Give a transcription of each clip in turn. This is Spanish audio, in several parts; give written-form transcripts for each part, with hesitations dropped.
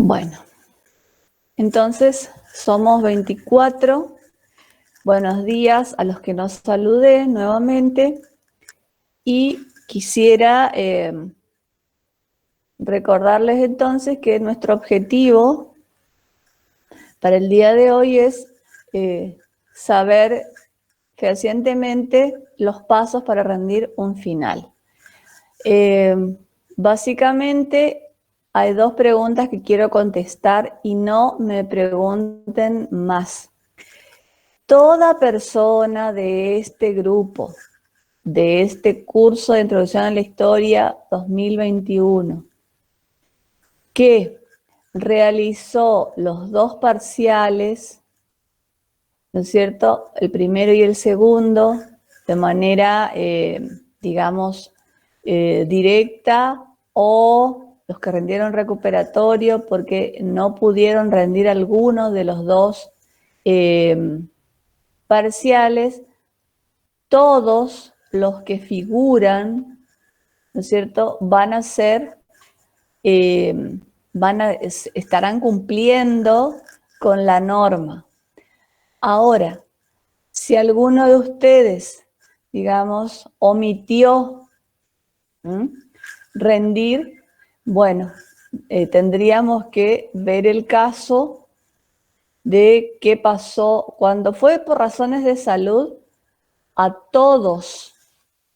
Bueno, entonces somos 24. Buenos días a los que nos saludé nuevamente y quisiera recordarles entonces que nuestro objetivo para el día de hoy es saber fehacientemente los pasos para rendir un final. Básicamente hay dos preguntas que quiero contestar y no me pregunten más. Toda persona de este grupo, de este curso de Introducción a la Historia 2021, que realizó los dos parciales, ¿no es cierto?, el primero y el segundo, de manera, digamos, directa, o los que rendieron recuperatorio porque no pudieron rendir alguno de los dos parciales, todos los que figuran, ¿no es cierto?, van a ser, estarán cumpliendo con la norma. Ahora, si alguno de ustedes, digamos, omitió rendir, bueno, tendríamos que ver el caso de qué pasó. Cuando fue por razones de salud, a todos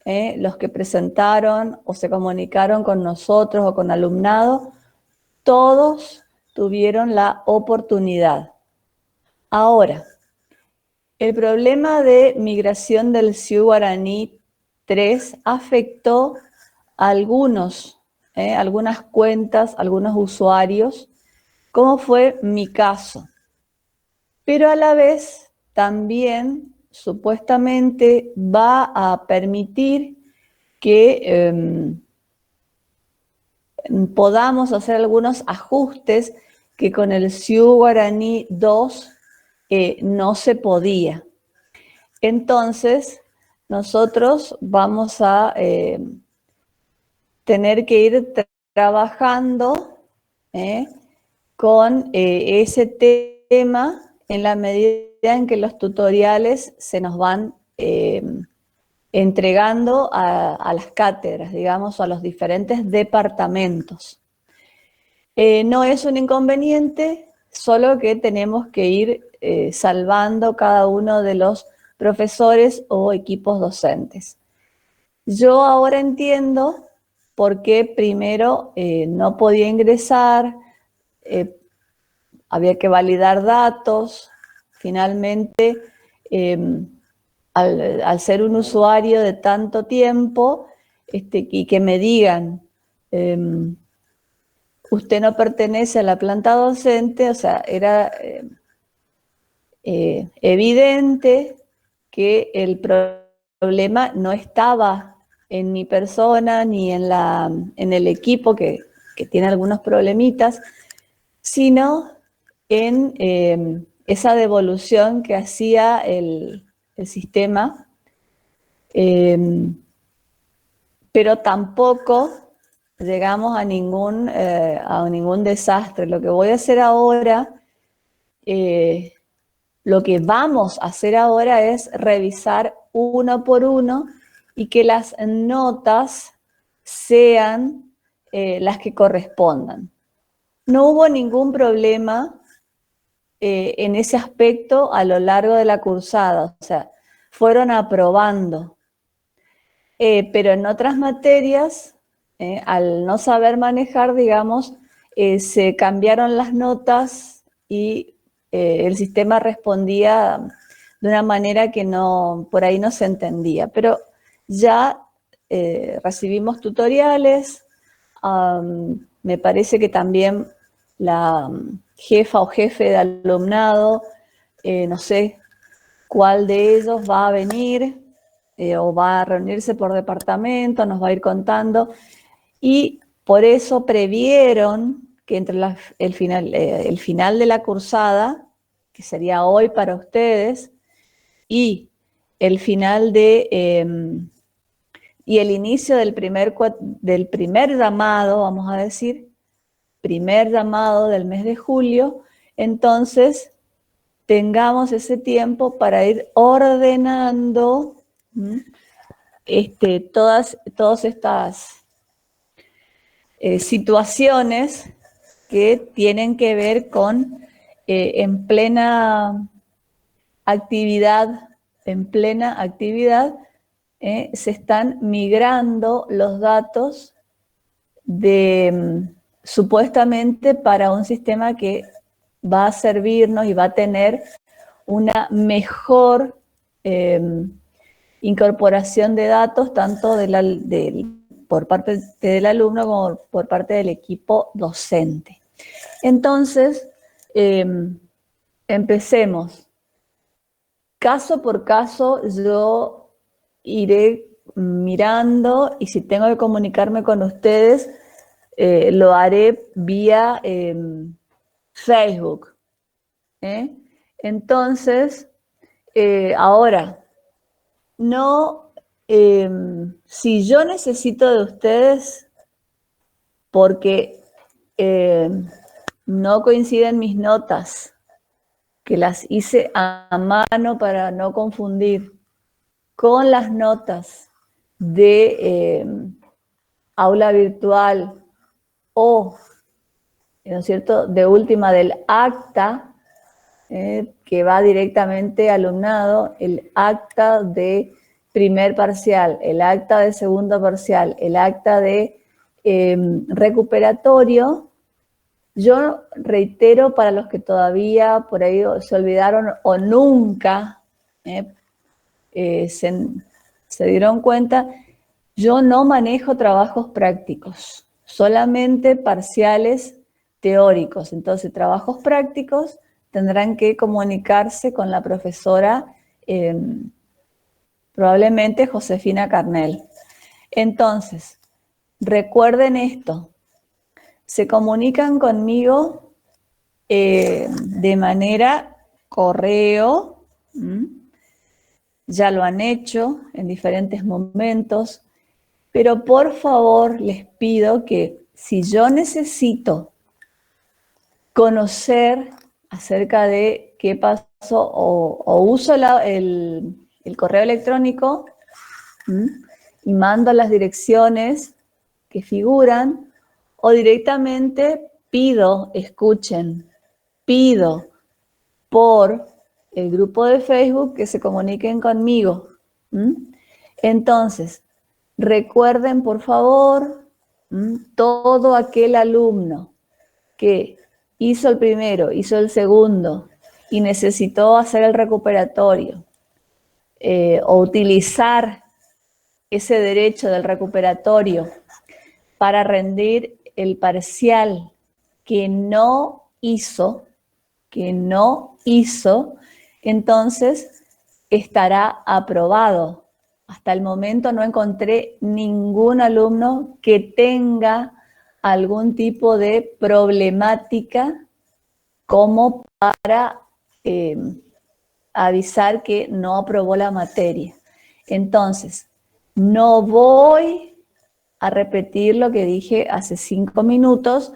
los que presentaron o se comunicaron con nosotros o con alumnado, todos tuvieron la oportunidad. Ahora, el problema de migración del Sioux Guaraní 3 afectó a algunas cuentas, algunos usuarios, como fue mi caso. Pero a la vez también supuestamente va a permitir que podamos hacer algunos ajustes que con el Sioux Guaraní 2 no se podía. Entonces, nosotros vamos a tener que ir trabajando con ese tema en la medida en que los tutoriales se nos van entregando a las cátedras, digamos, a los diferentes departamentos. No es un inconveniente, solo que tenemos que ir salvando cada uno de los profesores o equipos docentes. Yo ahora entiendo por qué primero no podía ingresar, había que validar datos. Finalmente, al ser un usuario de tanto tiempo, y que me digan, usted no pertenece a la planta docente, o sea, era evidente que el problema no estaba en mi persona ni en el equipo que tiene algunos problemitas, sino en esa devolución que hacía el sistema, pero tampoco llegamos a ningún desastre. Lo que voy a hacer ahora, lo que vamos a hacer ahora es revisar uno por uno y que las notas sean las que correspondan. No hubo ningún problema en ese aspecto a lo largo de la cursada, o sea, fueron aprobando. Pero en otras materias, al no saber manejar, digamos, se cambiaron las notas y el sistema respondía de una manera que por ahí no se entendía. Pero ya recibimos tutoriales, me parece que también la jefa o jefe de alumnado, no sé cuál de ellos va a venir o va a reunirse por departamento, nos va a ir contando, y por eso previeron que entre el final de la cursada, que sería hoy para ustedes, y el final y el inicio del primer llamado, vamos a decir, primer llamado del mes de julio, entonces tengamos ese tiempo para ir ordenando todas estas situaciones que tienen que ver con en plena actividad, se están migrando los datos supuestamente para un sistema que va a servirnos y va a tener una mejor incorporación de datos, tanto por parte del alumno como por parte del equipo docente. Entonces, empecemos. Caso por caso, yo iré mirando y si tengo que comunicarme con ustedes, lo haré vía Facebook. Entonces, ahora, no, si yo necesito de ustedes porque no coinciden mis notas, que las hice a mano para no confundir, con las notas de aula virtual o, ¿no es cierto?, de última del acta, que va directamente al alumnado, el acta de primer parcial, el acta de segundo parcial, el acta de recuperatorio. Yo reitero para los que todavía por ahí se olvidaron o nunca se dieron cuenta, yo no manejo trabajos prácticos, solamente parciales teóricos. Entonces, trabajos prácticos tendrán que comunicarse con la profesora, probablemente Josefina Carnel. Entonces, recuerden esto, se comunican conmigo de manera correo, ya lo han hecho en diferentes momentos, pero por favor les pido que si yo necesito conocer acerca de qué pasó o uso el correo electrónico y mando las direcciones que figuran, o directamente pido por el grupo de Facebook que se comuniquen conmigo. Entonces, recuerden por favor, todo aquel alumno que hizo el primero, hizo el segundo y necesitó hacer el recuperatorio o utilizar ese derecho del recuperatorio para rendir el parcial que no hizo, entonces estará aprobado. Hasta el momento no encontré ningún alumno que tenga algún tipo de problemática como para avisar que no aprobó la materia. Entonces, no voy a repetir lo que dije hace 5 minutos,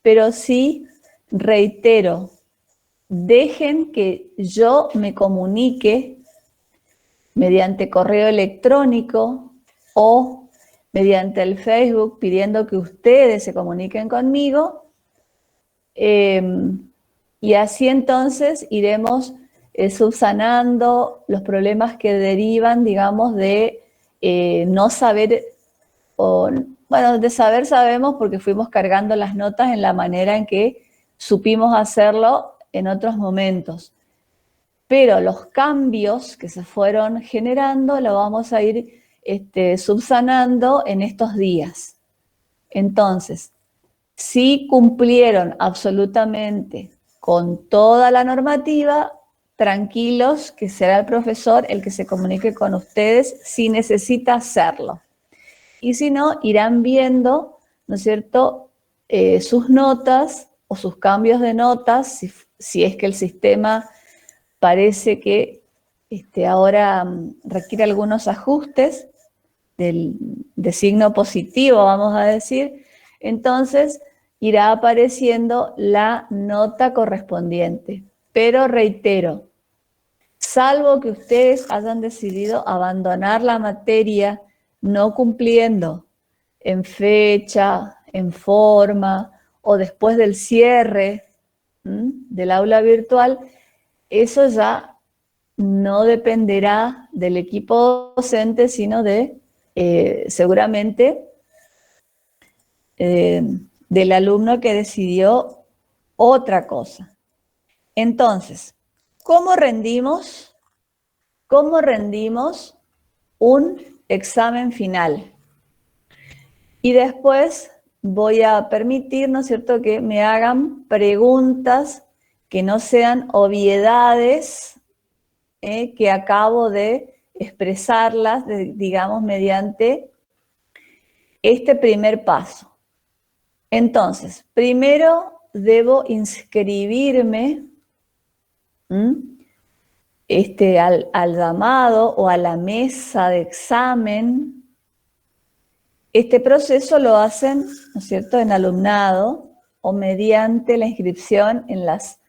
pero sí reitero, dejen que yo me comunique mediante correo electrónico o mediante el Facebook pidiendo que ustedes se comuniquen conmigo y así entonces iremos subsanando los problemas que derivan, digamos, de no saber, de saber sabemos porque fuimos cargando las notas en la manera en que supimos hacerlo en otros momentos. Pero los cambios que se fueron generando los vamos a ir subsanando en estos días. Entonces, si cumplieron absolutamente con toda la normativa, tranquilos que será el profesor el que se comunique con ustedes si necesita hacerlo. Y si no, irán viendo, ¿no es cierto?, sus notas o sus cambios de notas, si es que el sistema parece que ahora requiere algunos ajustes de signo positivo, vamos a decir. Entonces, irá apareciendo la nota correspondiente. Pero reitero, salvo que ustedes hayan decidido abandonar la materia no cumpliendo en fecha, en forma o después del cierre del aula virtual, eso ya no dependerá del equipo docente, sino de seguramente del alumno que decidió otra cosa. Entonces, ¿cómo rendimos un examen final? Y después voy a permitir, ¿no es cierto?, que me hagan preguntas que no sean obviedades que acabo de expresarlas, digamos, mediante este primer paso. Entonces, primero debo inscribirme al llamado o a la mesa de examen. Este proceso lo hacen, ¿no es cierto?, en alumnado o mediante la inscripción en las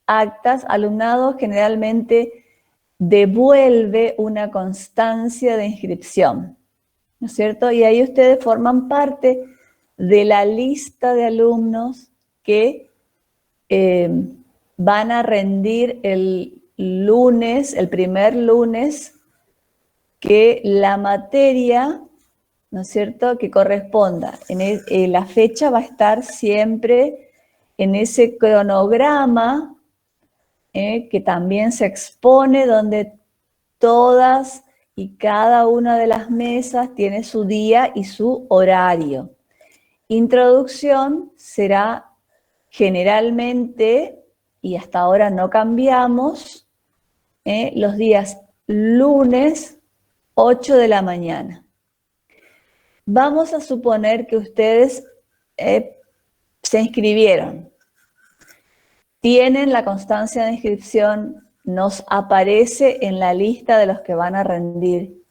actas. Alumnado generalmente devuelve una constancia de inscripción, ¿no es cierto? Y ahí ustedes forman parte de la lista de alumnos que van a rendir el lunes, el primer lunes, que la materia, ¿no es cierto?, que corresponda. La fecha va a estar siempre en ese cronograma que también se expone, donde todas y cada una de las mesas tiene su día y su horario. Introducción será generalmente, y hasta ahora no cambiamos, los días lunes 8 de la mañana. Vamos a suponer que ustedes se inscribieron, tienen la constancia de inscripción, nos aparece en la lista de los que van a rendir,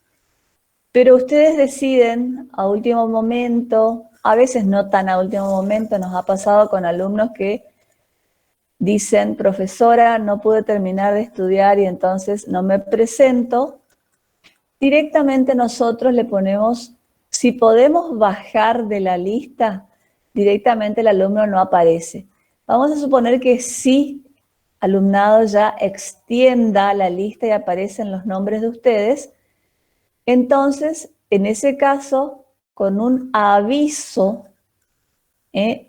pero ustedes deciden a último momento, a veces no tan a último momento, nos ha pasado con alumnos que dicen, profesora, no pude terminar de estudiar y entonces no me presento. Directamente nosotros le ponemos, si podemos bajar de la lista, directamente el alumno no aparece. Vamos a suponer que sí, alumnado ya extienda la lista y aparecen los nombres de ustedes. Entonces, en ese caso, con un aviso,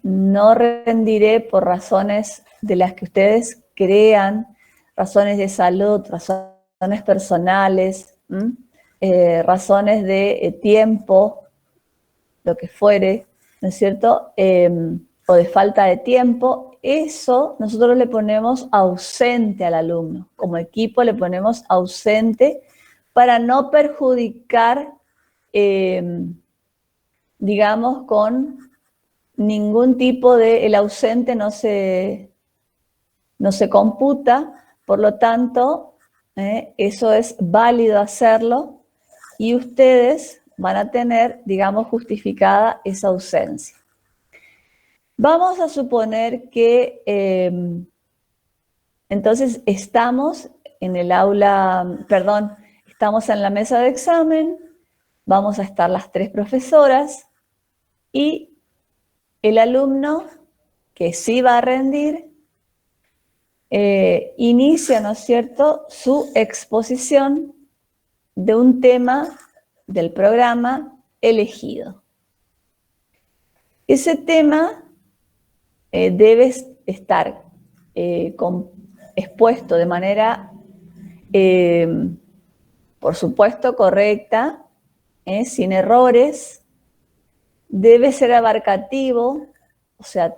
no rendiré por razones de las que ustedes crean, razones de salud, razones personales, razones de tiempo, lo que fuere, ¿no es cierto?, o de falta de tiempo. Eso nosotros le ponemos ausente al alumno. Como equipo le ponemos ausente para no perjudicar, digamos, con ningún tipo de, el ausente no se computa, por lo tanto, eso es válido hacerlo y ustedes van a tener, digamos, justificada esa ausencia. Vamos a suponer que entonces estamos en el aula, perdón, estamos en la mesa de examen, vamos a estar las 3 profesoras y el alumno que sí va a rendir inicia, ¿no es cierto?, su exposición de un tema del programa elegido. Ese tema debe estar expuesto de manera, por supuesto, correcta, sin errores. Debe ser abarcativo, o sea,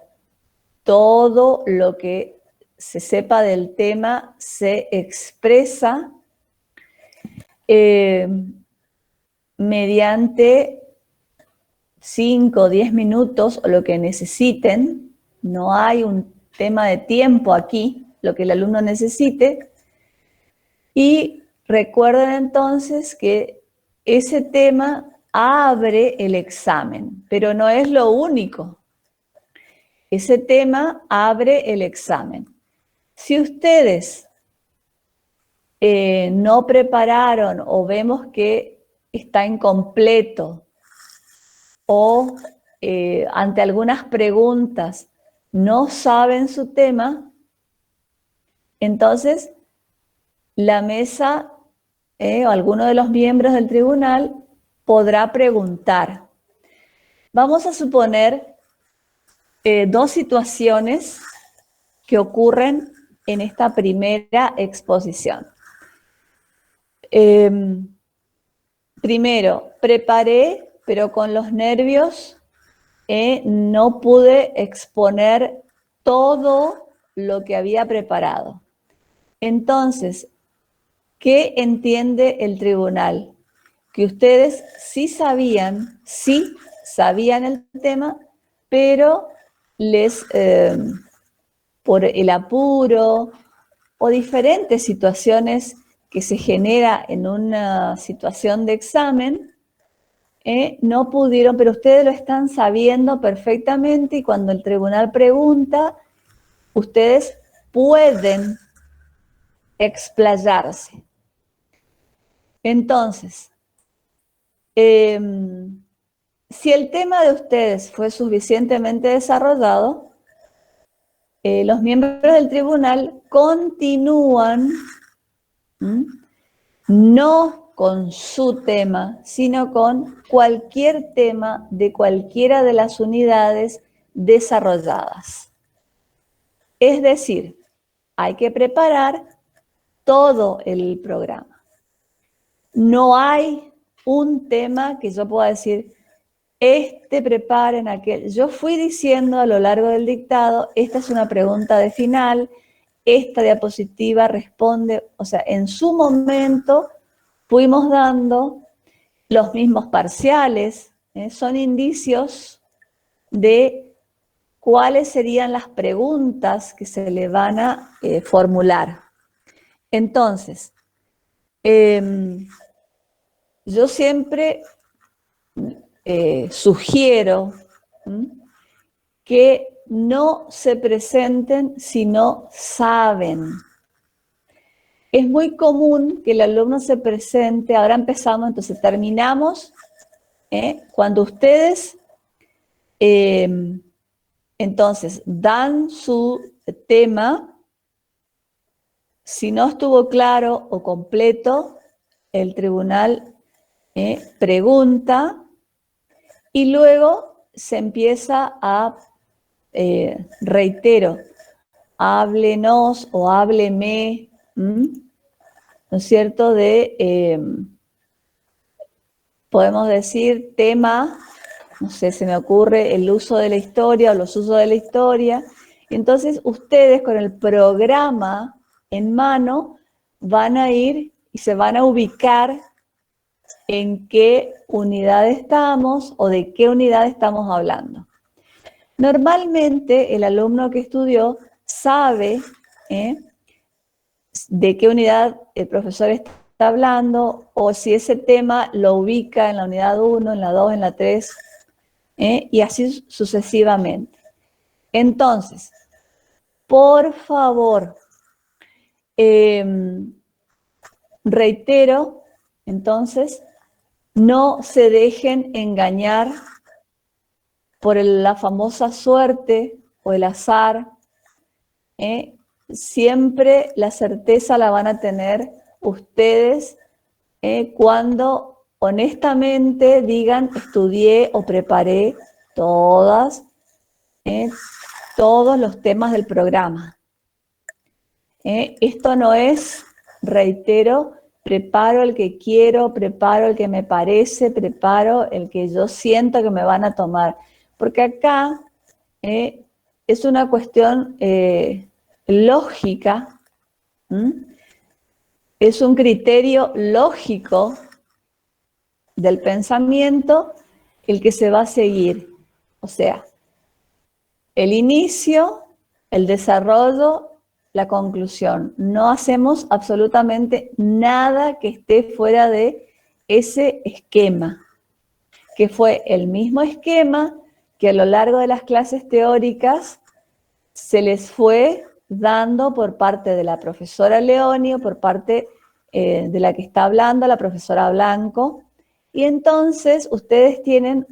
todo lo que se sepa del tema se expresa mediante 5 o 10 minutos o lo que necesiten. No hay un tema de tiempo aquí, lo que el alumno necesite. Y recuerden entonces que ese tema abre el examen, pero no es lo único. ese tema abre el examen. Si ustedes no prepararon o vemos que está incompleto o ante algunas preguntas no saben su tema, entonces la mesa o alguno de los miembros del tribunal podrá preguntar. Vamos a suponer dos situaciones que ocurren en esta primera exposición. Primero, preparé, pero con los nervios no pude exponer todo lo que había preparado. Entonces, ¿qué entiende el tribunal? Que ustedes sí sabían el tema, pero por el apuro o diferentes situaciones que se genera en una situación de examen, no pudieron, pero ustedes lo están sabiendo perfectamente y cuando el tribunal pregunta, ustedes pueden explayarse. Entonces, si el tema de ustedes fue suficientemente desarrollado, los miembros del tribunal continúan no con su tema, sino con cualquier tema de cualquiera de las unidades desarrolladas. Es decir, hay que preparar todo el programa. No hay un tema que yo pueda decir, preparen aquel. Yo fui diciendo a lo largo del dictado, esta es una pregunta de final, esta diapositiva responde, o sea, en su momento fuimos dando los mismos parciales, son indicios de cuáles serían las preguntas que se le van a formular. Entonces, yo siempre sugiero que no se presenten si no saben. Es muy común que el alumno se presente, ahora empezamos, entonces terminamos, cuando ustedes entonces dan su tema, si no estuvo claro o completo, el tribunal pregunta y luego se empieza a, reitero, háblenos o hábleme, ¿no es cierto? Podemos decir tema, no sé, se me ocurre el uso de la historia o los usos de la historia. Entonces ustedes con el programa en mano van a ir y se van a ubicar en qué unidad estamos o de qué unidad estamos hablando. Normalmente el alumno que estudió sabe de qué unidad el profesor está hablando o si ese tema lo ubica en la unidad 1, en la 2, en la 3 y así sucesivamente. Entonces, por favor, reitero, entonces, no se dejen engañar por la famosa suerte o el azar. Siempre la certeza la van a tener ustedes cuando honestamente digan estudié o preparé todos los temas del programa. Esto no es, reitero, preparo el que quiero, preparo el que me parece, preparo el que yo siento que me van a tomar. Porque acá es una cuestión lógica, es un criterio lógico del pensamiento el que se va a seguir. O sea, el inicio, el desarrollo, la conclusión. No hacemos absolutamente nada que esté fuera de ese esquema, que fue el mismo esquema que a lo largo de las clases teóricas se les fue dando por parte de la profesora Leoni o por parte de la que está hablando, la profesora Blanco, y entonces ustedes tienen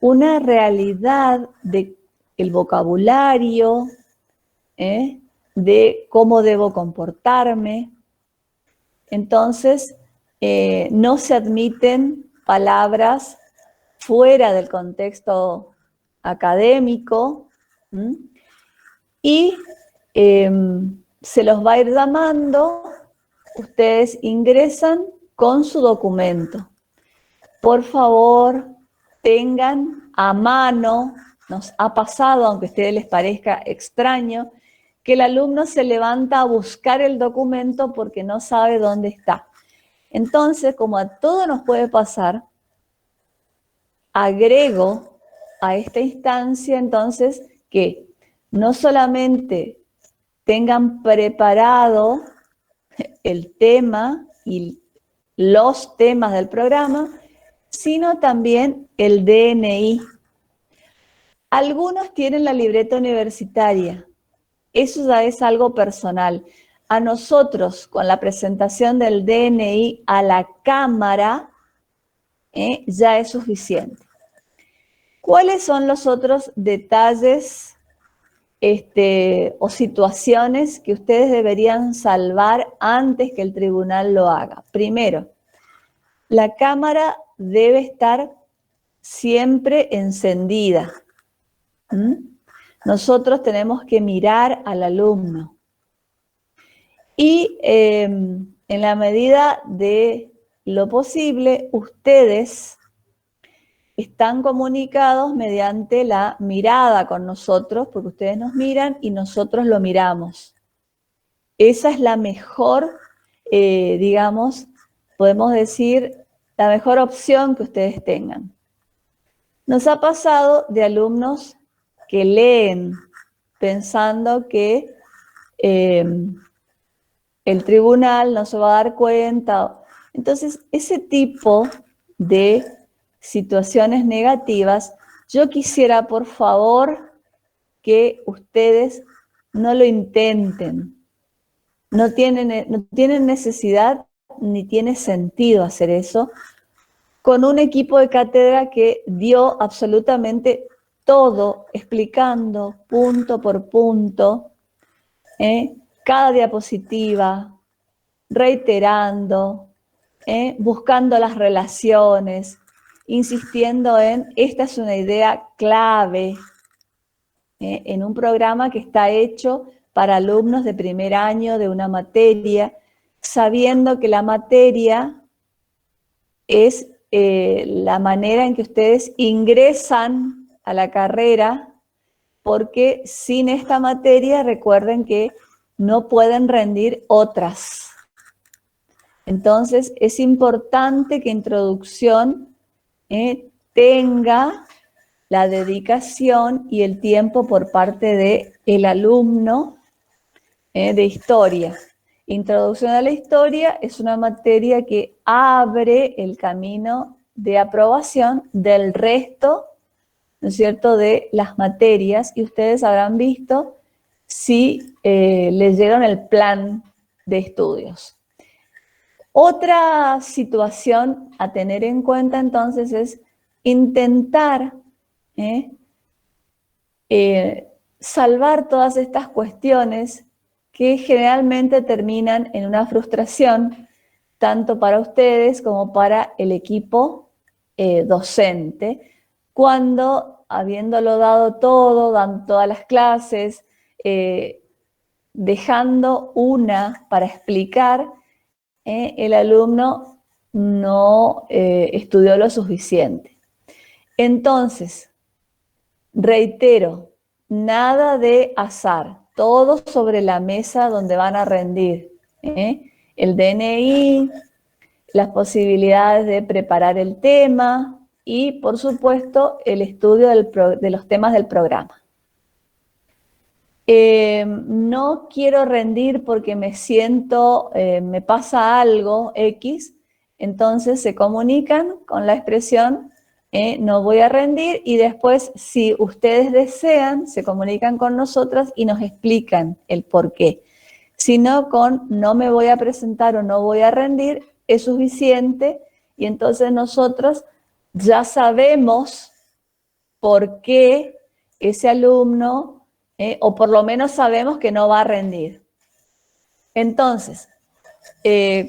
una realidad de el vocabulario, de cómo debo comportarme. Entonces, no se admiten palabras fuera del contexto académico, y se los va a ir llamando, ustedes ingresan con su documento. Por favor, tengan a mano, nos ha pasado, aunque a ustedes les parezca extraño, que el alumno se levanta a buscar el documento porque no sabe dónde está. Entonces, como a todo nos puede pasar, agrego a esta instancia entonces que no solamente tengan preparado el tema y los temas del programa, sino también el DNI. Algunos tienen la libreta universitaria. Eso ya es algo personal. A nosotros, con la presentación del DNI a la cámara, ya es suficiente. ¿Cuáles son los otros detalles o situaciones que ustedes deberían salvar antes que el tribunal lo haga? Primero, la cámara debe estar siempre encendida. Nosotros tenemos que mirar al alumno. Y en la medida de lo posible, ustedes están comunicados mediante la mirada con nosotros, porque ustedes nos miran y nosotros lo miramos. Esa es la mejor, digamos, podemos decir, la mejor opción que ustedes tengan. Nos ha pasado de alumnos que leen pensando que el tribunal no se va a dar cuenta. Entonces, ese tipo de situaciones negativas, yo quisiera, por favor, que ustedes no lo intenten. No tienen necesidad ni tiene sentido hacer eso con un equipo de cátedra que dio absolutamente todo, explicando punto por punto, cada diapositiva, reiterando, buscando las relaciones, insistiendo en, esta es una idea clave, en un programa que está hecho para alumnos de primer año de una materia, sabiendo que la materia es la manera en que ustedes ingresan a la carrera, porque sin esta materia recuerden que no pueden rendir otras. Entonces es importante que introducción tenga la dedicación y el tiempo por parte del alumno de historia. Introducción a la historia es una materia que abre el camino de aprobación del resto, ¿no es cierto?, de las materias, y ustedes habrán visto si leyeron el plan de estudios. Otra situación a tener en cuenta entonces es intentar salvar todas estas cuestiones que generalmente terminan en una frustración, tanto para ustedes como para el equipo docente, cuando, habiéndolo dado todo, dando todas las clases, dejando una para explicar, el alumno no estudió lo suficiente. Entonces, reitero, nada de azar, todo sobre la mesa donde van a rendir. El DNI, las posibilidades de preparar el tema y, por supuesto, el estudio de los temas del programa. No quiero rendir porque me siento, me pasa algo X, entonces se comunican con la expresión no voy a rendir, y después, si ustedes desean, se comunican con nosotras y nos explican el por qué. Si no, con no me voy a presentar o no voy a rendir, es suficiente, y entonces nosotros ya sabemos por qué ese alumno, o por lo menos sabemos que no va a rendir. Entonces,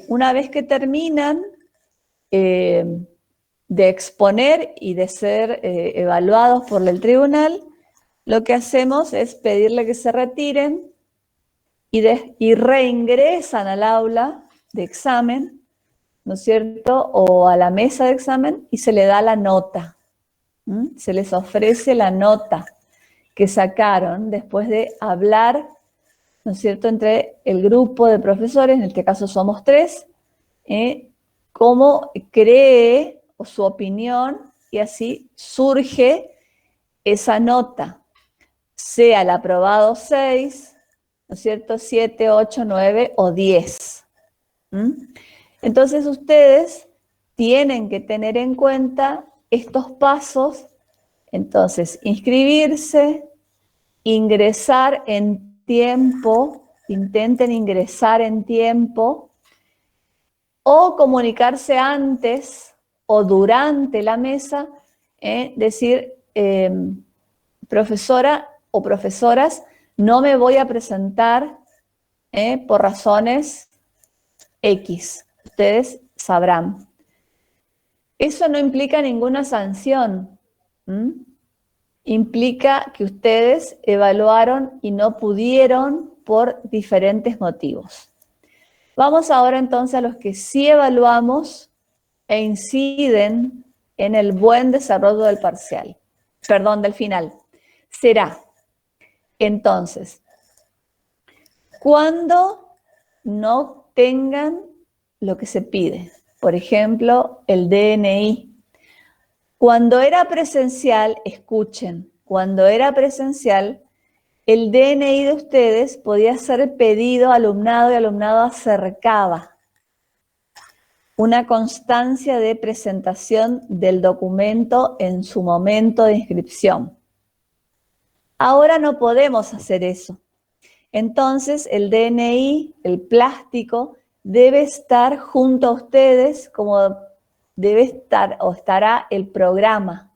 una vez que terminan de exponer y de ser evaluados por el tribunal, lo que hacemos es pedirle que se retiren y reingresan al aula de examen, ¿no es cierto?, o a la mesa de examen, y se le da la nota. Se les ofrece la nota que sacaron después de hablar, ¿no es cierto?, entre el grupo de profesores, en este caso somos 3, cómo cree o su opinión, y así surge esa nota, sea el aprobado 6, ¿no es cierto?, 7, 8, 9 o 10. Entonces ustedes tienen que tener en cuenta estos pasos. Entonces, inscribirse, ingresar en tiempo, intenten ingresar en tiempo, o comunicarse antes o durante la mesa, decir, profesora o profesoras, no me voy a presentar por razones X, ustedes sabrán. Eso no implica ninguna sanción. Implica que ustedes evaluaron y no pudieron por diferentes motivos. Vamos ahora entonces a los que sí evaluamos e inciden en el buen desarrollo del parcial, perdón, del final. Será, entonces, cuando no tengan lo que se pide, por ejemplo, el DNI. Cuando era presencial, escuchen, cuando era presencial, el DNI de ustedes podía ser pedido alumnado y alumnado acercaba una constancia de presentación del documento en su momento de inscripción. Ahora no podemos hacer eso. Entonces, el DNI, el plástico, debe estar junto a ustedes, como debe estar o estará el programa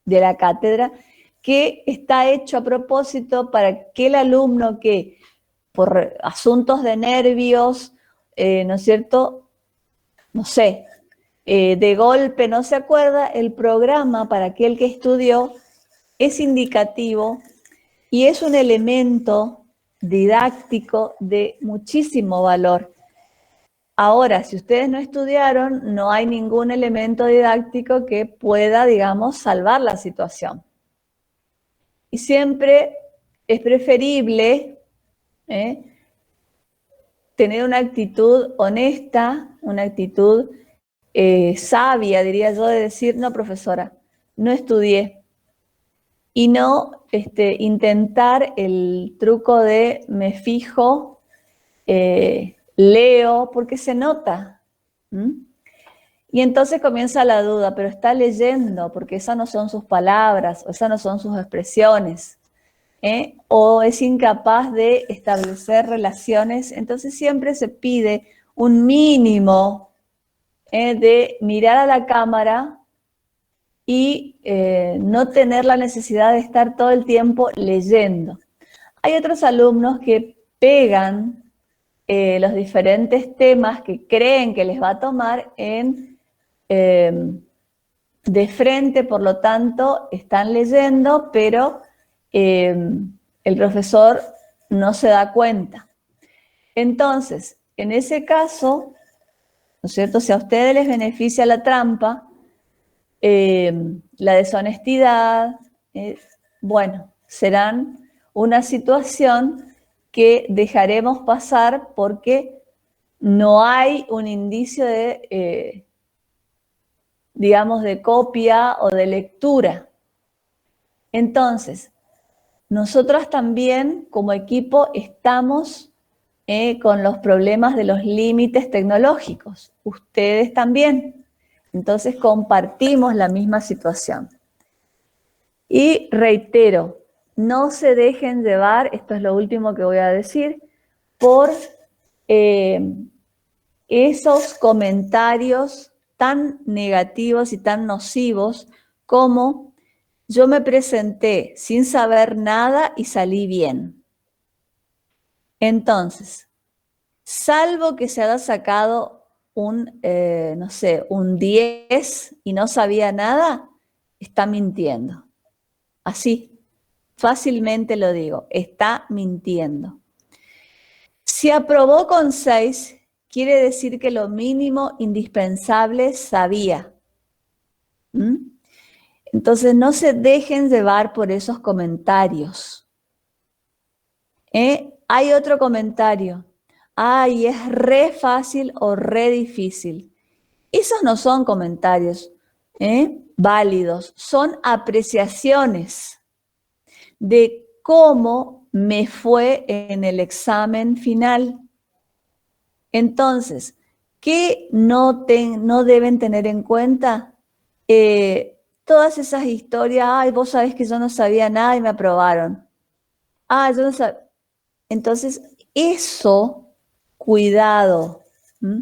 de la cátedra, que está hecho a propósito para que el alumno que por asuntos de nervios, ¿no es cierto?, no sé, de golpe no se acuerda, el programa para aquel que estudió es indicativo y es un elemento didáctico de muchísimo valor. Ahora, si ustedes no estudiaron, no hay ningún elemento didáctico que pueda, digamos, salvar la situación. Y siempre es preferible tener una actitud honesta, una actitud sabia, diría yo, de decir, no, profesora, no estudié. Y no intentar el truco de me fijo, leo, porque se nota. Y entonces comienza la duda, pero está leyendo, porque esas no son sus palabras, o esas no son sus expresiones, o es incapaz de establecer relaciones. Entonces siempre se pide un mínimo de mirar a la cámara y no tener la necesidad de estar todo el tiempo leyendo. Hay otros alumnos que pegan los diferentes temas que creen que les va a tomar de frente, por lo tanto, están leyendo, pero el profesor no se da cuenta. Entonces, en ese caso, ¿no es cierto?, si a ustedes les beneficia la trampa, la deshonestidad, bueno, serán una situación que dejaremos pasar porque no hay un indicio de, digamos, de copia o de lectura. Entonces, nosotros también como equipo estamos con los problemas de los límites tecnológicos. Ustedes también. Entonces compartimos la misma situación. Y reitero, no se dejen llevar, esto es lo último que voy a decir, por esos comentarios tan negativos y tan nocivos como yo me presenté sin saber nada y salí bien. Entonces, salvo que se haya sacado no sé, un 10 y no sabía nada, está mintiendo. Así, fácilmente lo digo, está mintiendo. Si aprobó con 6, quiere decir que lo mínimo indispensable sabía. ¿Mm? Entonces, no se dejen llevar por esos comentarios. Hay otro comentario. Ay, es re fácil o re difícil. Esos no son comentarios válidos, son apreciaciones de cómo me fue en el examen final. Entonces, ¿qué no deben tener en cuenta? Todas esas historias, ay, vos sabés que yo no sabía nada y me aprobaron. Ah, yo no sabía. Entonces, eso, cuidado. ¿Mm?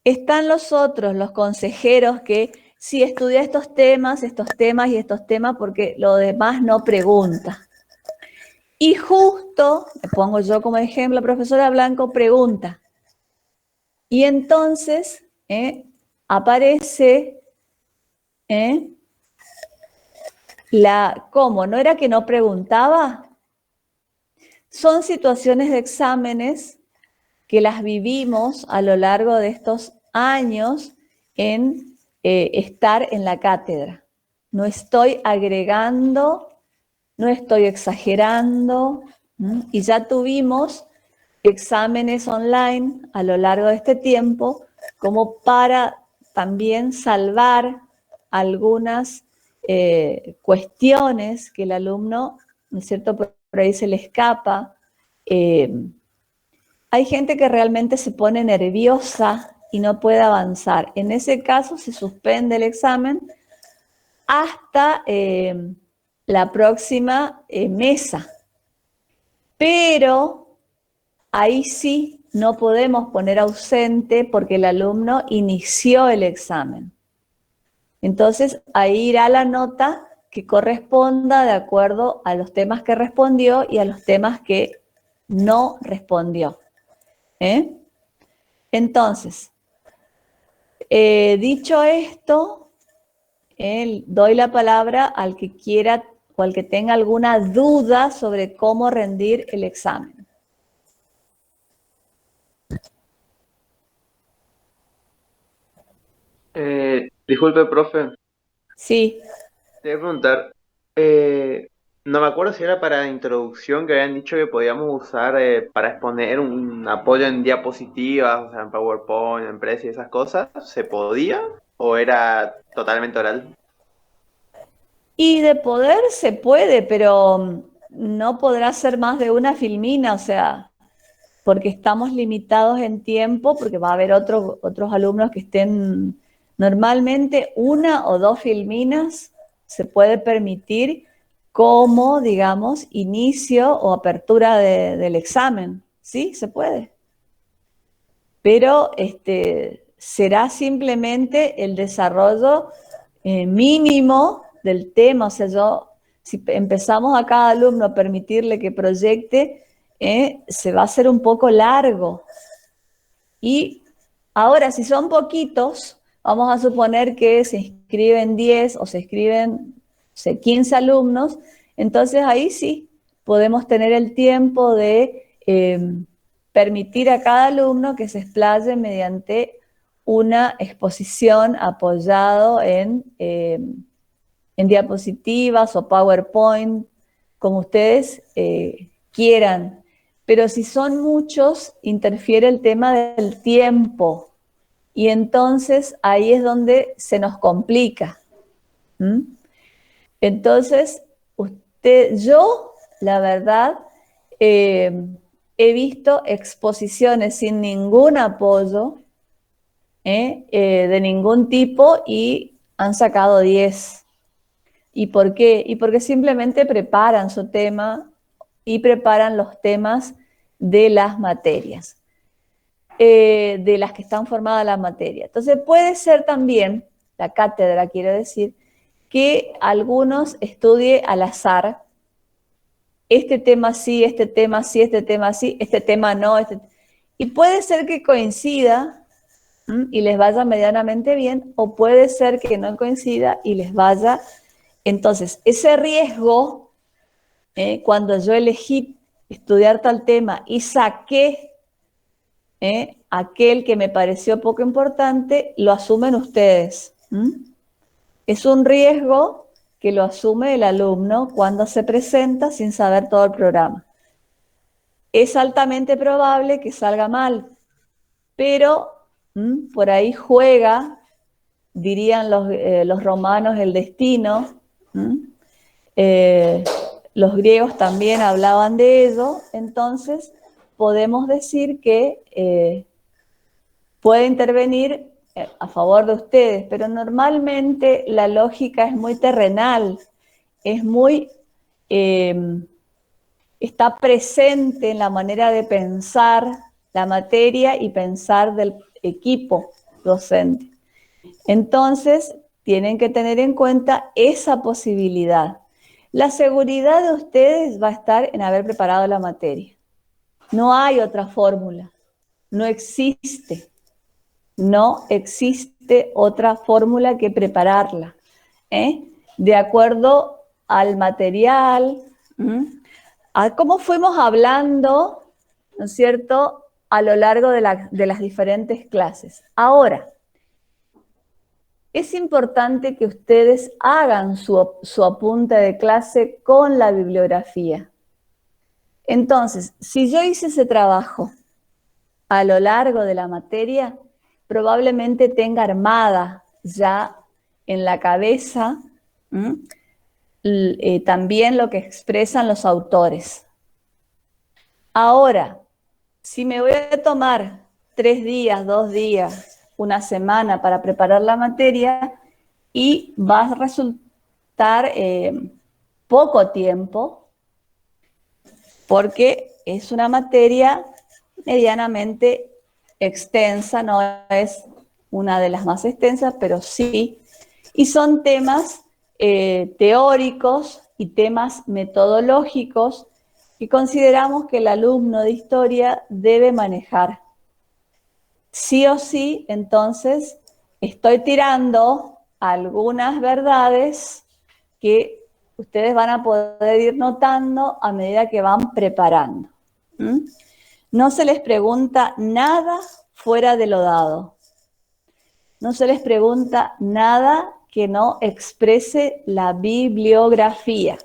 Están los otros, los consejeros que sí estudia estos temas y estos temas porque lo demás no pregunta. Y justo, me pongo yo como ejemplo, la profesora Blanco pregunta. Y entonces aparece ¿cómo? ¿No era que no preguntaba? Son situaciones de exámenes que las vivimos a lo largo de estos años en estar en la cátedra. No estoy agregando, no estoy exagerando, y ya tuvimos exámenes online a lo largo de este tiempo como para también salvar algunas cuestiones que el alumno, ¿no es cierto?, por ahí se le escapa. Hay gente que realmente se pone nerviosa y no puede avanzar. En ese caso se suspende el examen hasta la próxima mesa. Pero ahí sí no podemos poner ausente porque el alumno inició el examen. Entonces ahí irá la nota que corresponda de acuerdo a los temas que respondió y a los temas que no respondió. Entonces, dicho esto, doy la palabra al que quiera o al que tenga alguna duda sobre cómo rendir el examen. Disculpe, profe, Sí, te voy a preguntar, no me acuerdo si era para introducción que habían dicho que podíamos usar para exponer un apoyo en diapositivas, o sea, en PowerPoint, en Prezi y esas cosas, ¿se podía o era totalmente oral? y de poder se puede, pero no podrá ser más de una filmina, o sea, porque estamos limitados en tiempo, porque va a haber otros alumnos que estén normalmente una o dos filminas se puede permitir como, digamos, inicio o apertura del examen. Sí, se puede. Pero será simplemente el desarrollo mínimo del tema. O sea, si empezamos a cada alumno a permitirle que proyecte, se va a hacer un poco largo. Y ahora, si son poquitos, vamos a suponer que se inscriben 10 o se inscriben, no sé, 15 alumnos, entonces ahí sí podemos tener el tiempo de permitir a cada alumno que se explaye mediante una exposición apoyado en diapositivas o PowerPoint, como ustedes quieran. Pero si son muchos, interfiere el tema del tiempo y entonces ahí es donde se nos complica. ¿Mm? Entonces, yo, la verdad, he visto exposiciones sin ningún apoyo de ningún tipo y han sacado 10. ¿Y por qué? Y porque simplemente preparan su tema y preparan los temas de las materias, de las que están formadas las materias. Entonces puede ser también, la cátedra quiero decir, que algunos estudie al azar, este tema sí, este tema sí, este tema sí, este tema no, y puede ser que coincida y les vaya medianamente bien, o puede ser que no coincida y les vaya. Entonces, ese riesgo, cuando yo elegí estudiar tal tema y saqué aquel que me pareció poco importante, lo asumen ustedes. Es un riesgo que lo asume el alumno cuando se presenta sin saber todo el programa. Es altamente probable que salga mal, pero por ahí juega, dirían los romanos, el destino. Los griegos también hablaban de ello, entonces podemos decir que puede intervenir a favor de ustedes, pero normalmente la lógica es muy terrenal, es muy, está presente en la manera de pensar la materia y pensar del equipo docente. Entonces, tienen que tener en cuenta esa posibilidad. La seguridad de ustedes va a estar en haber preparado la materia. No hay otra fórmula, no existe. No existe otra fórmula que prepararla, de acuerdo al material, a cómo fuimos hablando, ¿no es cierto?, a lo largo de las diferentes clases. Ahora, es importante que ustedes hagan su apunte de clase con la bibliografía. Entonces, si yo hice ese trabajo a lo largo de la materia, probablemente tenga armada ya en la cabeza también lo que expresan los autores. Ahora, si me voy a tomar 3 días, 2 días, una semana para preparar la materia y va a resultar poco tiempo, porque es una materia medianamente extensa, no es una de las más extensas, pero sí, y son temas teóricos y temas metodológicos que consideramos que el alumno de historia debe manejar. Sí o sí, entonces, estoy tirando algunas verdades que ustedes van a poder ir notando a medida que van preparando. No se les pregunta nada fuera de lo dado. No se les pregunta nada que no exprese la bibliografía.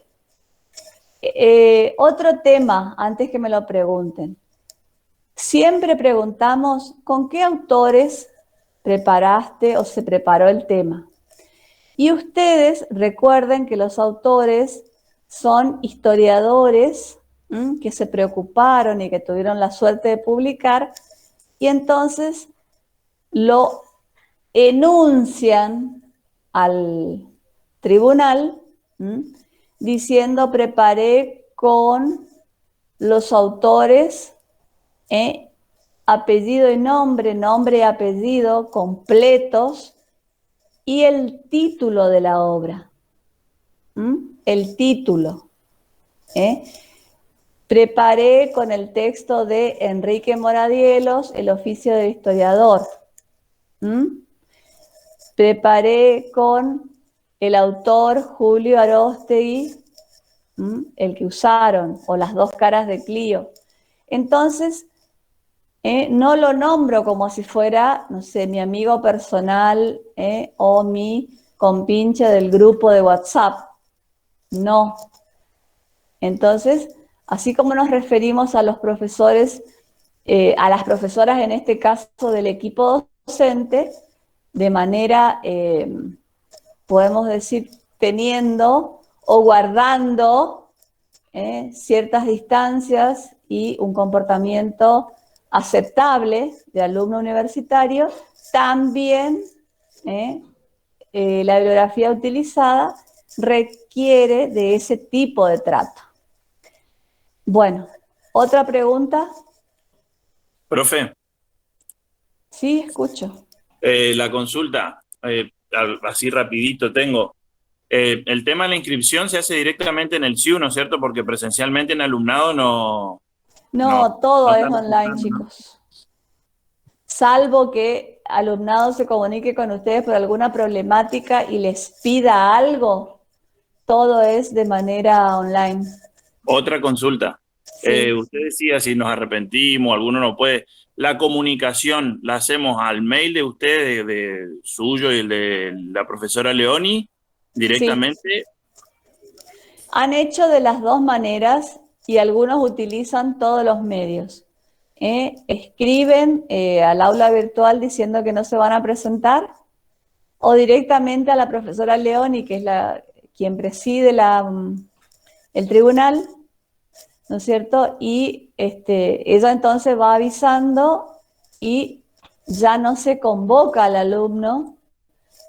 Otro tema, antes que me lo pregunten. Siempre preguntamos, ¿con qué autores preparaste o se preparó el tema? Y ustedes recuerden que los autores son historiadores que se preocuparon y que tuvieron la suerte de publicar, y entonces lo enuncian al tribunal diciendo: preparé con los autores, apellido y nombre, nombre y apellido completos, y el título de la obra. El título. Preparé con el texto de Enrique Moradielos, El oficio del historiador. Preparé con el autor Julio Aróstegui, el que usaron, o Las dos caras de Clio. Entonces, no lo nombro como si fuera, no sé, mi amigo personal o mi compinche del grupo de WhatsApp. No. Entonces, así como nos referimos a los profesores, a las profesoras en este caso del equipo docente, de manera, podemos decir, teniendo o guardando ciertas distancias y un comportamiento aceptable de alumno universitario, también la bibliografía utilizada requiere de ese tipo de trato. Bueno, ¿otra pregunta? Profe, Sí, escucho. la consulta, así rapidito tengo. El tema de la inscripción se hace directamente en el CIU, ¿no es cierto? Porque presencialmente en alumnado no No, todo es estamos online, usando, ¿no? chicos. Salvo que alumnado se comunique con ustedes por alguna problemática y les pida algo, todo es de manera online. Otra consulta. Sí. Usted decía si nos arrepentimos, alguno no puede. La comunicación la hacemos al mail de usted, de suyo y el de la profesora Leoni, Sí. directamente. Han hecho de las dos maneras y algunos utilizan todos los medios. Escriben al aula virtual diciendo que no se van a presentar o directamente a la profesora Leoni, que es quien preside el tribunal, ¿no es cierto? Y ella entonces va avisando y ya no se convoca al alumno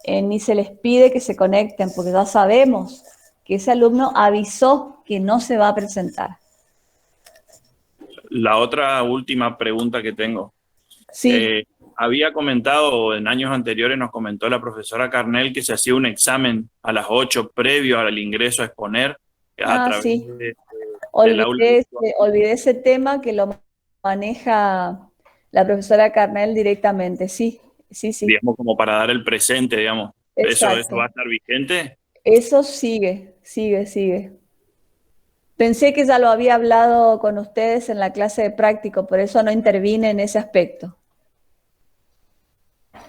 ni se les pide que se conecten, porque ya sabemos que ese alumno avisó que no se va a presentar. La otra última pregunta que tengo. Sí. Había comentado en años anteriores, nos comentó la profesora Carnel que se hacía un examen a las 8 previo al ingreso a exponer a través Sí. del aula virtual. Olvidé ese tema que lo maneja la profesora Carnel directamente. Sí, sí, sí. Digamos, como para dar el presente, digamos. ¿Eso Exacto. va a estar vigente? Eso sigue, sigue, sigue. Pensé que ya lo había hablado con ustedes en la clase de práctico, por eso no intervine en ese aspecto.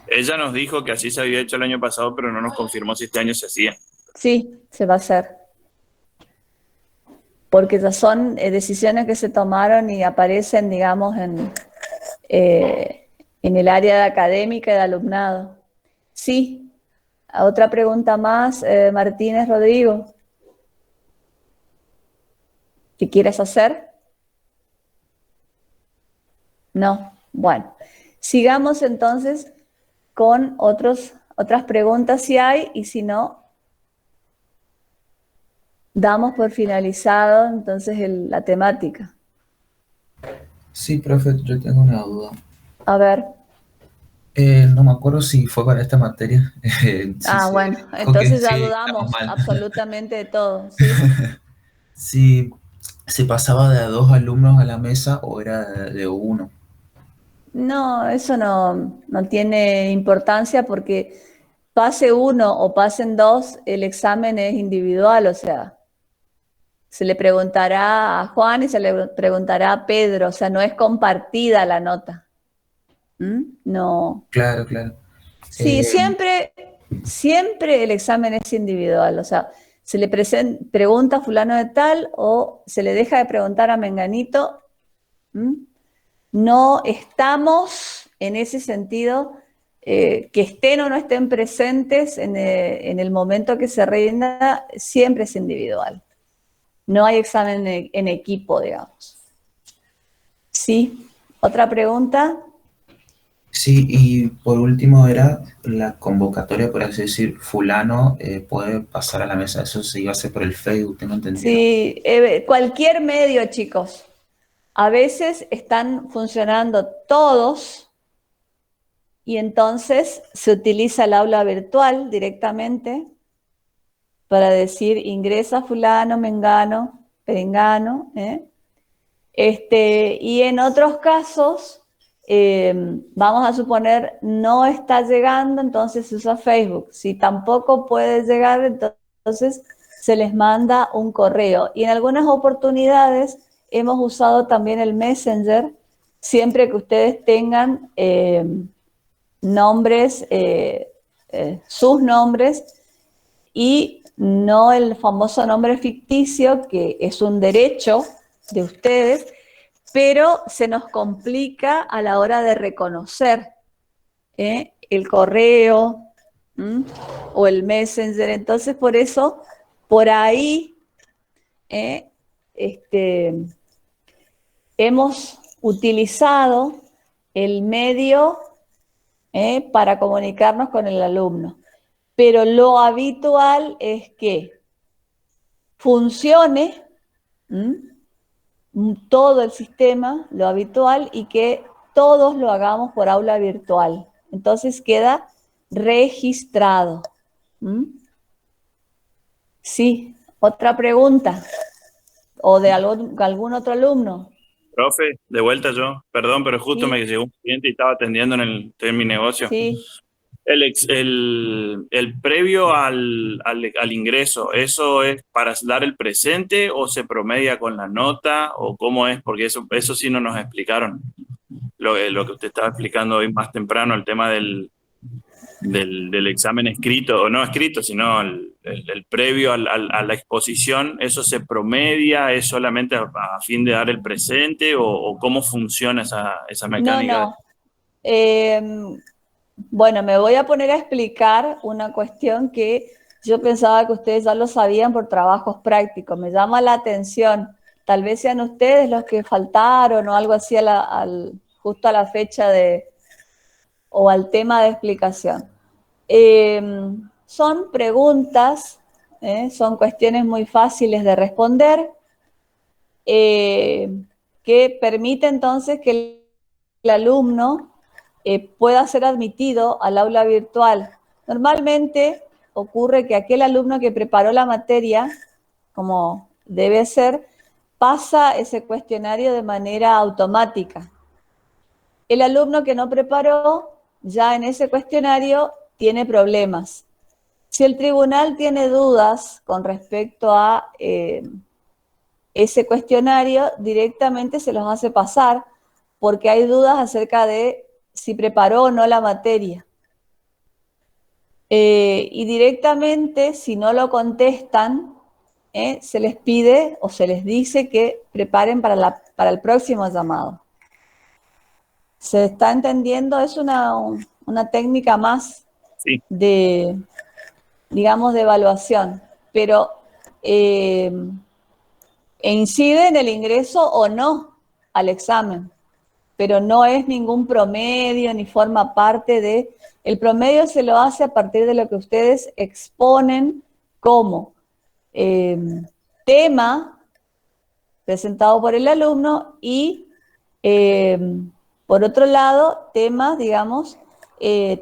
Ella nos dijo que así se había hecho el año pasado, pero no nos confirmó si este año se hacía. Sí, se va a hacer. Porque ya son decisiones que se tomaron y aparecen, digamos, en el área académica y de alumnado. Sí. Otra pregunta más, Martínez Rodrigo. ¿Qué quieres hacer? No. Bueno, sigamos entonces con otras preguntas si hay, y si no, damos por finalizado entonces la temática. Sí, profe, yo tengo una duda. A ver. No me acuerdo si fue para esta materia. Bueno, Dijo que entonces ya sí, estamos dudamos mal. absolutamente de todo, ¿sí? Si se pasaba de a dos alumnos a la mesa o era de uno. No, eso no tiene importancia porque pase uno o pasen dos, el examen es individual, o sea, se le preguntará a Juan y se le preguntará a Pedro, o sea, no es compartida la nota. No. Claro, claro. Sí, siempre el examen es individual, o sea, se le pregunta a fulano de tal o se le deja de preguntar a menganito. No estamos en ese sentido, que estén o no estén presentes en el momento que se rinda, siempre es individual. No hay examen en equipo, digamos. Sí, ¿otra pregunta? Sí, y por último era la convocatoria, por así decir, fulano puede pasar a la mesa. Eso se iba a hacer por el Facebook, tengo entendido. Sí, cualquier medio, chicos. A veces están funcionando todos y entonces se utiliza el aula virtual directamente para decir ingresa fulano, mengano, perengano, y en otros casos, vamos a suponer, no está llegando, entonces se usa Facebook. Si tampoco puede llegar, entonces se les manda un correo. Y en algunas oportunidades hemos usado también el Messenger, siempre que ustedes tengan nombres, sus nombres, y no el famoso nombre ficticio, que es un derecho de ustedes, pero se nos complica a la hora de reconocer el correo o el Messenger. Entonces, por eso, por ahí hemos utilizado el medio para comunicarnos con el alumno. Pero lo habitual es que funcione todo el sistema, lo habitual, y que todos lo hagamos por aula virtual. Entonces queda registrado. Sí, otra pregunta. ¿O de algún otro alumno? Profe, de vuelta yo. Perdón, pero justo Sí. me llegó un cliente y estaba atendiendo estoy en mi negocio. Sí. El previo al ingreso, ¿eso es para dar el presente o se promedia con la nota o cómo es? Porque eso sí no nos explicaron. Lo que usted estaba explicando hoy más temprano, el tema del examen escrito, o no escrito, sino el previo a la exposición, ¿eso se promedia? ¿Es solamente a fin de dar el presente o cómo funciona esa mecánica? No. Bueno, me voy a poner a explicar una cuestión que yo pensaba que ustedes ya lo sabían por trabajos prácticos. Me llama la atención. Tal vez sean ustedes los que faltaron o algo así justo a la fecha o al tema de explicación. Son preguntas, son cuestiones muy fáciles de responder, que permite entonces que el alumno pueda ser admitido al aula virtual. Normalmente ocurre que aquel alumno que preparó la materia, como debe ser, pasa ese cuestionario de manera automática. El alumno que no preparó, ya en ese cuestionario tiene problemas. Si el tribunal tiene dudas con respecto a ese cuestionario, directamente se los hace pasar, porque hay dudas acerca de si preparó o no la materia. Y directamente, si no lo contestan, se les pide o se les dice que preparen para el próximo llamado. ¿Se está entendiendo? Es una técnica más Sí. digamos, de evaluación, pero incide en el ingreso o no al examen, pero no es ningún promedio ni forma parte de... El promedio se lo hace a partir de lo que ustedes exponen como tema presentado por el alumno y, por otro lado, temas, digamos,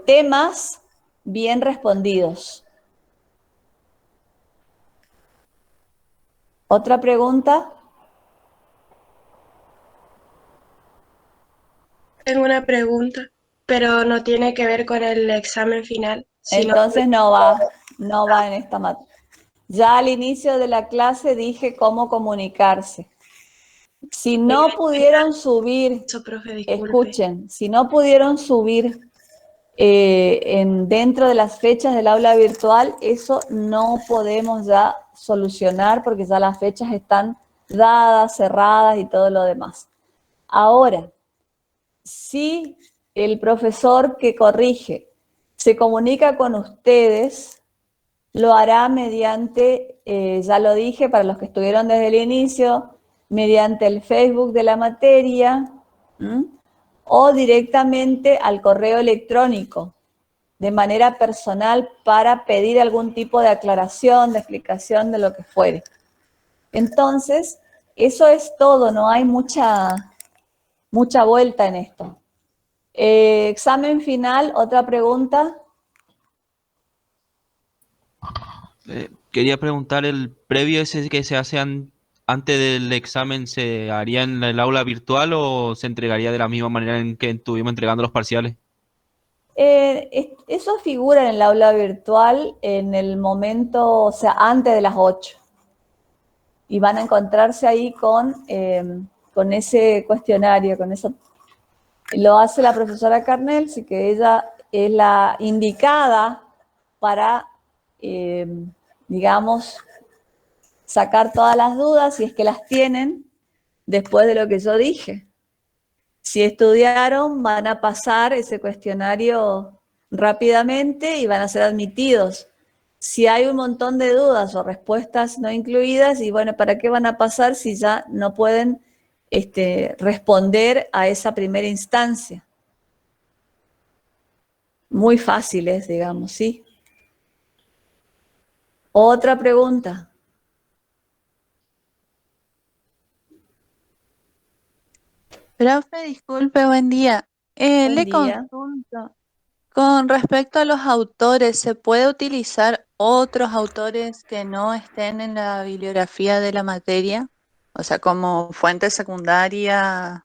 temas bien respondidos. ¿Otra pregunta? Tengo una pregunta, pero no tiene que ver con el examen final. Entonces no va en esta materia. Ya al inicio de la clase dije cómo comunicarse. Si no pudieron subir, Eso, profe, disculpe. escuchen, si no pudieron subir dentro de las fechas del aula virtual, eso no podemos ya solucionar porque ya las fechas están dadas, cerradas y todo lo demás. Ahora, si el profesor que corrige se comunica con ustedes, lo hará mediante, ya lo dije para los que estuvieron desde el inicio, mediante el Facebook de la materia, o directamente al correo electrónico, de manera personal, para pedir algún tipo de aclaración, de explicación de lo que fuere. Entonces, eso es todo, no hay mucha vuelta en esto. Examen final, ¿otra pregunta? Quería preguntar, ¿el previo ese que se hace antes del examen se haría en el aula virtual o se entregaría de la misma manera en que estuvimos entregando los parciales? Eso figura en el aula virtual en el momento, o sea, antes de las 8. Y van a encontrarse ahí con ese cuestionario, con eso. Lo hace la profesora Carnel, así que ella es la indicada para, digamos, sacar todas las dudas, si es que las tienen, después de lo que yo dije. Si estudiaron, van a pasar ese cuestionario rápidamente y van a ser admitidos. Si hay un montón de dudas o respuestas no incluidas, y bueno, ¿para qué van a pasar si ya no pueden responder a esa primera instancia? muy fáciles, digamos, ¿sí? Otra pregunta. Profe, disculpe, buen día. Buen Le día. consulto. Con respecto a los autores, ¿se puede utilizar otros autores que no estén en la bibliografía de la materia? O sea, como fuente secundaria,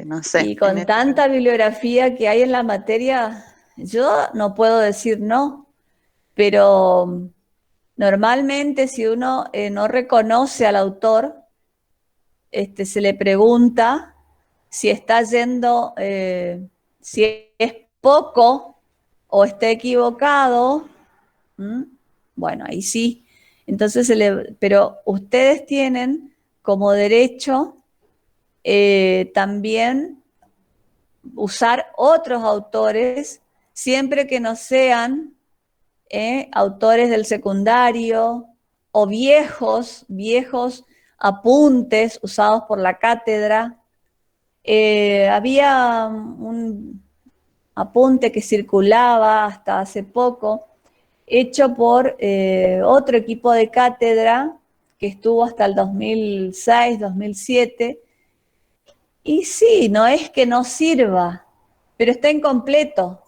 no sé, Y en con este caso. tanta bibliografía que hay en la materia, yo no puedo decir no, pero normalmente si uno no reconoce al autor, se le pregunta si está yendo, si es poco o está equivocado. ¿Mm? Bueno, ahí sí. Entonces, pero ustedes tienen como derecho también usar otros autores, siempre que no sean autores del secundario o viejos apuntes usados por la cátedra. Había un apunte que circulaba hasta hace poco, hecho por otro equipo de cátedra que estuvo hasta el 2006, 2007. Y sí, no es que no sirva, pero está incompleto.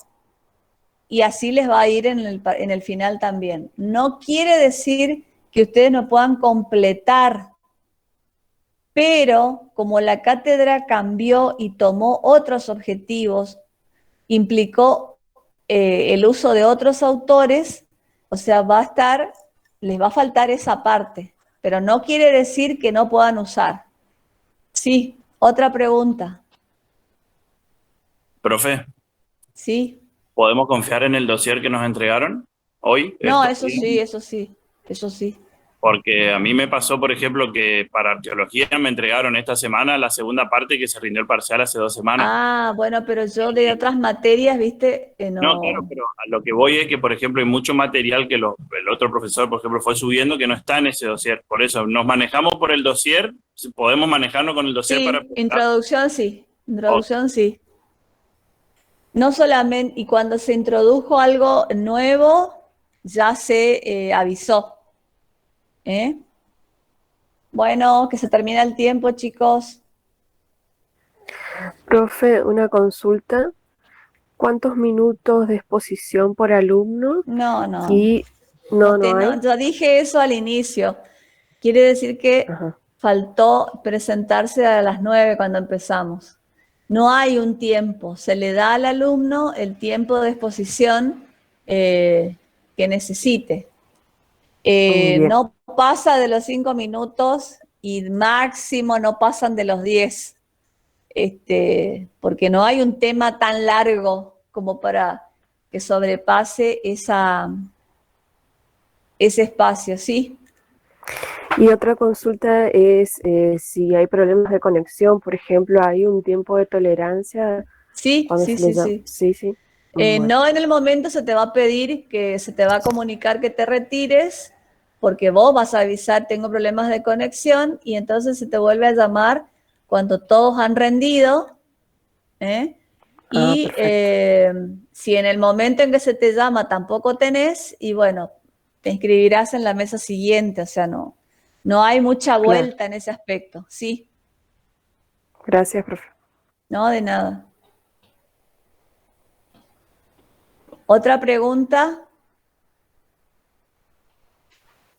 Y así les va a ir en el final también. No quiere decir que ustedes no puedan completar, pero como la cátedra cambió y tomó otros objetivos, implicó el uso de otros autores, o sea, les va a faltar esa parte, pero no quiere decir que no puedan usar. Sí, otra pregunta. Profe, Sí. ¿podemos confiar en el dossier que nos entregaron hoy, No, estos eso días? sí, eso sí, eso sí. Porque a mí me pasó, por ejemplo, que para arqueología me entregaron esta semana la segunda parte que se rindió el parcial hace 2 semanas. Ah, bueno, pero yo de otras materias, viste, No, claro, no. pero a lo que voy es que, por ejemplo, hay mucho material que el otro profesor, por ejemplo, fue subiendo que no está en ese dossier. Por eso, nos manejamos por el dossier, podemos manejarnos con el dossier para Sí, preguntar. introducción sí, Ok, introducción sí. No solamente, y cuando se introdujo algo nuevo, ya se avisó. ¿Eh? Bueno, que se termina el tiempo, chicos. Profe, una consulta. ¿Cuántos minutos de exposición por alumno? No, no, Y no hay. no, yo dije eso al inicio. Quiere decir que Ajá. faltó presentarse a las 9 cuando empezamos. No hay un tiempo, se le da al alumno el tiempo de exposición que necesite. Bien. No pasa de los 5 minutos y máximo no pasan de los 10, porque no hay un tema tan largo como para que sobrepase ese espacio, ¿sí? Y otra consulta es si hay problemas de conexión, por ejemplo, ¿hay un tiempo de tolerancia Sí, cuando sí, se le sí, llama? sí. Sí, sí. Bueno, No en el momento se te va a pedir que se te va a comunicar que te retires, porque vos vas a avisar, tengo problemas de conexión, y entonces se te vuelve a llamar cuando todos han rendido, ¿eh? Y perfecto. si en el momento en que se te llama tampoco tenés, y bueno, te inscribirás en la mesa siguiente, o sea, no hay mucha Claro. vuelta en ese aspecto, ¿sí? Gracias, profe. No, de nada. ¿Otra pregunta?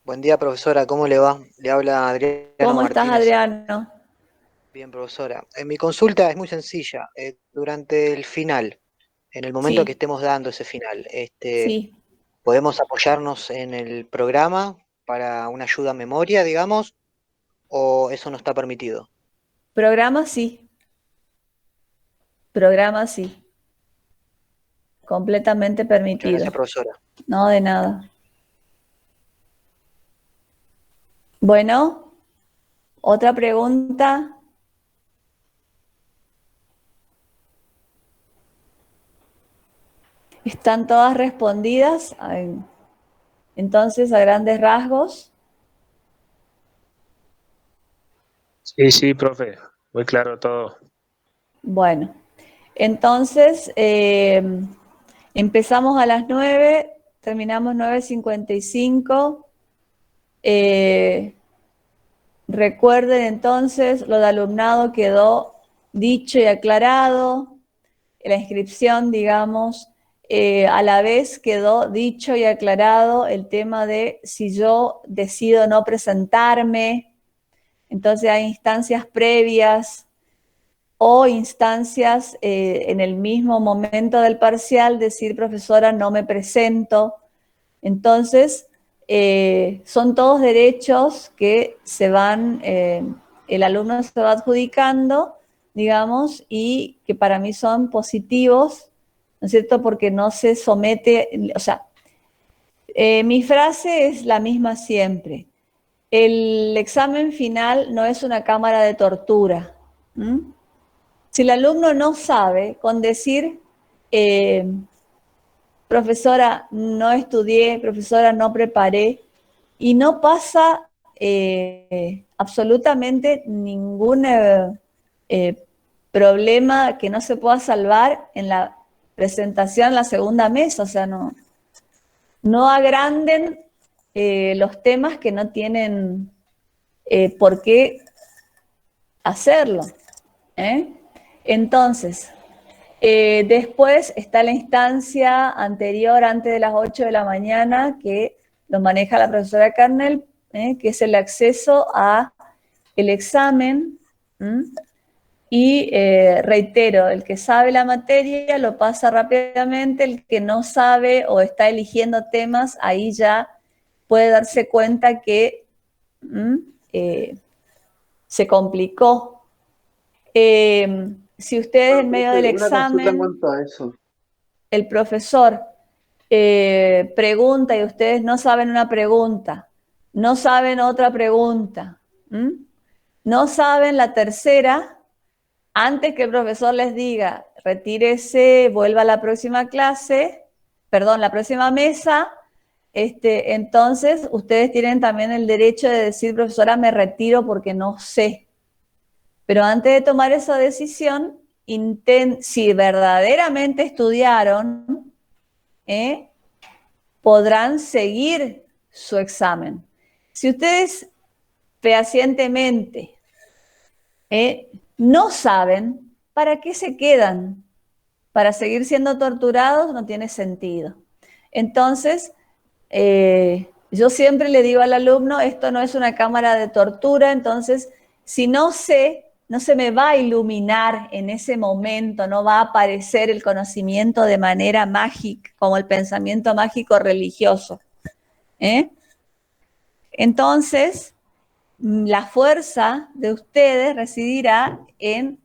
Buen día, profesora, ¿cómo le va? Le habla Adriano ¿Cómo estás, Martínez. Adriano? Bien, profesora. Mi consulta es muy sencilla. Durante el final, en el momento que Sí, estemos dando ese final, sí. ¿podemos apoyarnos en el programa para una ayuda a memoria, digamos, o eso no está permitido? Programa sí, programa sí, completamente Muchas gracias, permitido. profesora. No, de nada. Bueno, otra pregunta. ¿Están todas respondidas? Ay, entonces, a grandes rasgos. Sí, sí, profe, muy claro todo. Bueno, entonces, Empezamos a las 9, terminamos 9:55. Recuerden entonces, lo de alumnado quedó dicho y aclarado. La inscripción, digamos, a la vez quedó dicho y aclarado el tema de si yo decido no presentarme. Entonces hay instancias previas o instancias en el mismo momento del parcial, decir, profesora, no me presento. Entonces, son todos derechos que se van, el alumno se va adjudicando, digamos, y que para mí son positivos, ¿no es cierto? Porque no se somete, o sea, mi frase es la misma siempre. El examen final no es una cámara de tortura. Si el alumno no sabe, con decir, profesora, no estudié, profesora, no preparé, y no pasa absolutamente ningún problema que no se pueda salvar en la presentación en la segunda mesa. O sea, no agranden los temas que no tienen por qué hacerlo. Entonces, después está la instancia anterior, antes de las 8 de la mañana, que lo maneja la profesora Carnel, que es el acceso a el examen. Y reitero, el que sabe la materia lo pasa rápidamente, el que no sabe o está eligiendo temas, ahí ya puede darse cuenta que se complicó. Si ustedes en medio del examen, el profesor pregunta y ustedes no saben una pregunta, no saben otra pregunta, no saben la tercera, antes que el profesor les diga, retírese, vuelva a la próxima clase, perdón, la próxima mesa, entonces ustedes tienen también el derecho de decir, profesora, me retiro porque no sé. Pero antes de tomar esa decisión, si verdaderamente estudiaron, podrán seguir su examen. Si ustedes fehacientemente no saben, ¿para qué se quedan? Para seguir siendo torturados no tiene sentido. Entonces, yo siempre le digo al alumno, esto no es una cámara de tortura, entonces, si no sé, no se me va a iluminar en ese momento, no va a aparecer el conocimiento de manera mágica, como el pensamiento mágico religioso. Entonces, la fuerza de ustedes residirá en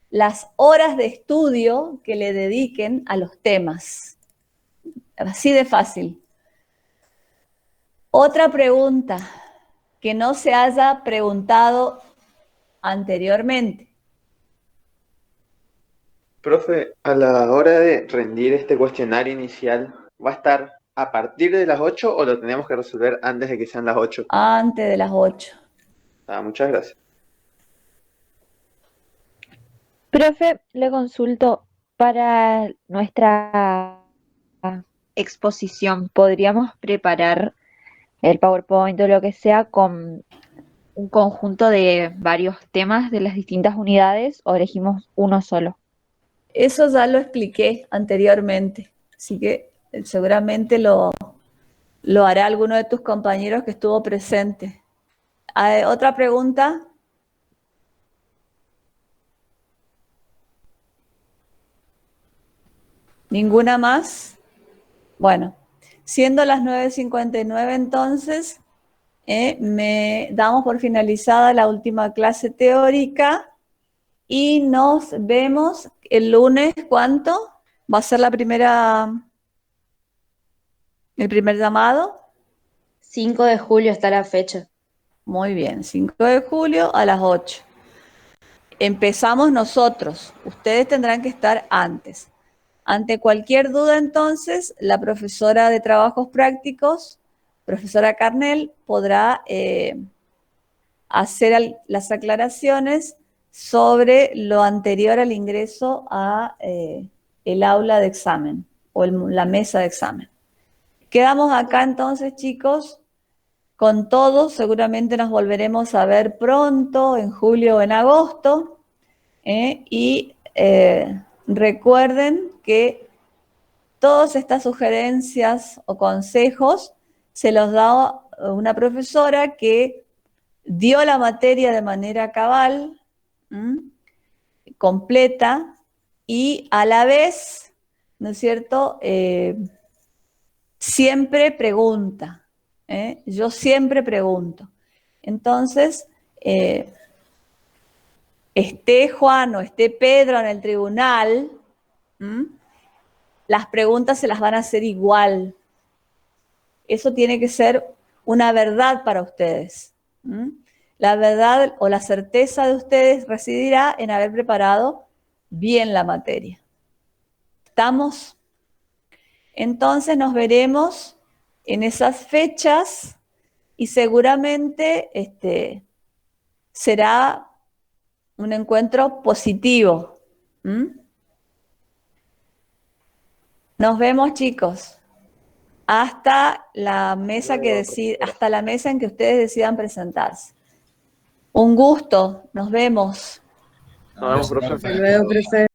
las horas de estudio que le dediquen a los temas. Así de fácil. Otra pregunta que no se haya preguntado anteriormente. Profe, a la hora de rendir este cuestionario inicial, ¿va a estar a partir de las 8 o lo tenemos que resolver antes de que sean las 8? Antes de las 8. Muchas gracias. Profe, le consulto, para nuestra exposición, ¿podríamos preparar el PowerPoint o lo que sea con un conjunto de varios temas de las distintas unidades o elegimos uno solo? Eso ya lo expliqué anteriormente, así que seguramente lo hará alguno de tus compañeros que estuvo presente. ¿Otra pregunta? ¿Ninguna más? Bueno, siendo las 9:59 entonces, me damos por finalizada la última clase teórica y nos vemos el lunes. ¿Cuánto? ¿Va a ser el primer llamado? 5 de julio está la fecha. Muy bien, 5 de julio a las 8. Empezamos nosotros, ustedes tendrán que estar antes. Ante cualquier duda, entonces, la profesora de trabajos prácticos, profesora Carnel, podrá hacer las aclaraciones sobre lo anterior al ingreso a el aula de examen. o la mesa de examen. Quedamos acá entonces, chicos, con todos. Seguramente nos volveremos a ver pronto, en julio o en agosto. Y recuerden que todas estas sugerencias o consejos se los da una profesora que dio la materia de manera cabal, completa, y a la vez, ¿no es cierto?, siempre pregunta. Yo siempre pregunto. Entonces, esté Juan o esté Pedro en el tribunal, las preguntas se las van a hacer igual. Eso tiene que ser una verdad para ustedes. La verdad o la certeza de ustedes residirá en haber preparado bien la materia. ¿Estamos? Entonces nos veremos en esas fechas y seguramente será un encuentro positivo. Nos vemos, chicos. Hasta la mesa hasta la mesa en que ustedes decidan presentarse. Un gusto. Nos vemos. Nos vemos, profe. Hasta luego, profe.